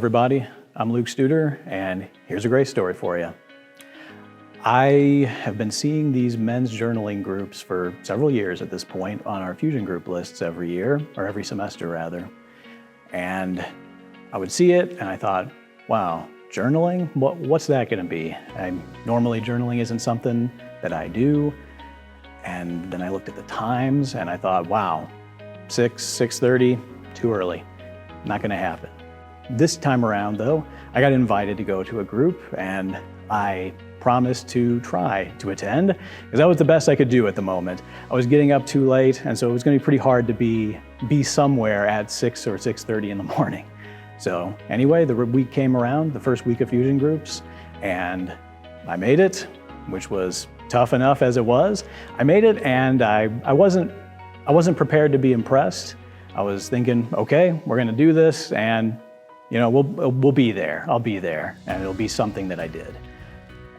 everybody, I'm Luke Studer, and here's a great story for you. I have been seeing these men's journaling groups for several years at this point on our Fusion group lists every year, or every semester rather. And I would see it and I thought, wow, journaling? What's that gonna be? Normally journaling isn't something that I do. And then I looked at the times and I thought, wow, 6:30, too early, not gonna happen. This time around though, I got invited to go to a group and I promised to try to attend because that was the best I could do at the moment. I was getting up too late and so it was gonna be pretty hard to be somewhere at 6 or 6:30 in the morning. So anyway, the week came around, the first week of Fusion groups, and I made it, which was tough enough as it was. I made it and I wasn't prepared to be impressed. I was thinking, okay, we're gonna do this and we'll be there. I'll be there and it'll be something that I did.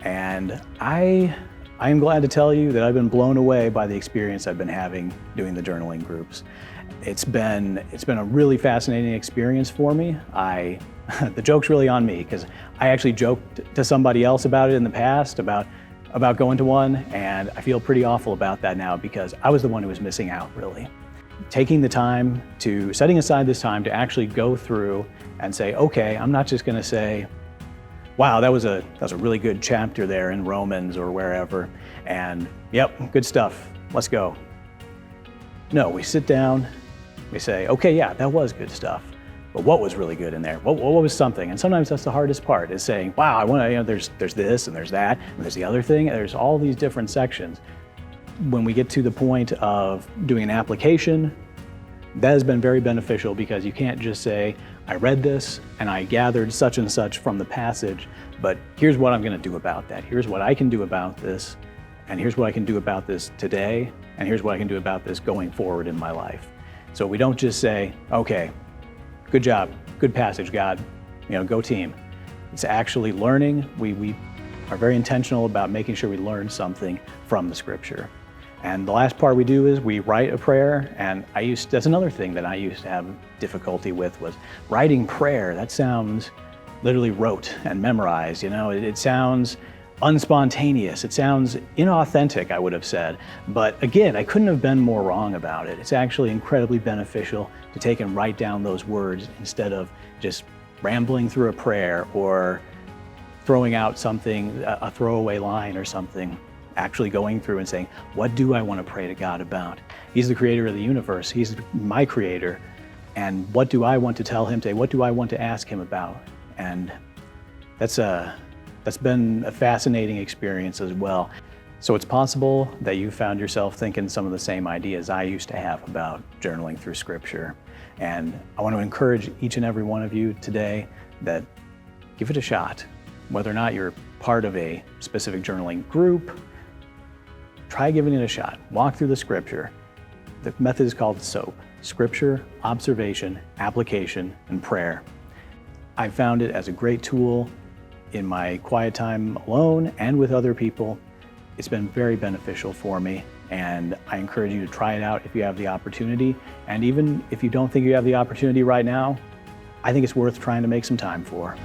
And I am glad to tell you that I've been blown away by the experience I've been having doing the journaling groups. It's been a really fascinating experience for me. The joke's really on me because I actually joked to somebody else about it in the past about going to one, and I feel pretty awful about that now because I was the one who was missing out really. Setting aside this time to actually go through and say, okay, I'm not just gonna say, wow, that was a really good chapter there in Romans or wherever, and yep, good stuff, let's go. No, we sit down, we say, okay, yeah, that was good stuff, but what was really good in there? What was something? And sometimes that's the hardest part, is saying, wow, there's this and there's that, and there's the other thing, and there's all these different sections. When we get to the point of doing an application, that has been very beneficial because you can't just say, I read this and I gathered such and such from the passage, but here's what I'm gonna do about that. Here's what I can do about this, and here's what I can do about this today, and here's what I can do about this going forward in my life. So we don't just say, okay, good job, good passage, God, go team. It's actually learning. We are very intentional about making sure we learn something from the scripture. And the last part we do is we write a prayer, and that's another thing that I used to have difficulty with, was writing prayer. That sounds literally rote and memorized, it sounds unspontaneous, it sounds inauthentic, I would have said. But again, I couldn't have been more wrong about it. It's actually incredibly beneficial to take and write down those words instead of just rambling through a prayer or throwing out something, a throwaway line or something. Actually going through and saying, what do I want to pray to God about? He's the creator of the universe. He's my creator. And what do I want to tell him today? What do I want to ask him about? And that's been a fascinating experience as well. So it's possible that you found yourself thinking some of the same ideas I used to have about journaling through scripture. And I want to encourage each and every one of you today that give it a shot. Whether or not you're part of a specific journaling group, try giving it a shot. Walk through the scripture. The method is called SOAP: scripture, observation, application, and prayer. I found it as a great tool in my quiet time alone and with other people. It's been very beneficial for me, and I encourage you to try it out if you have the opportunity. And even if you don't think you have the opportunity right now, I think it's worth trying to make some time for.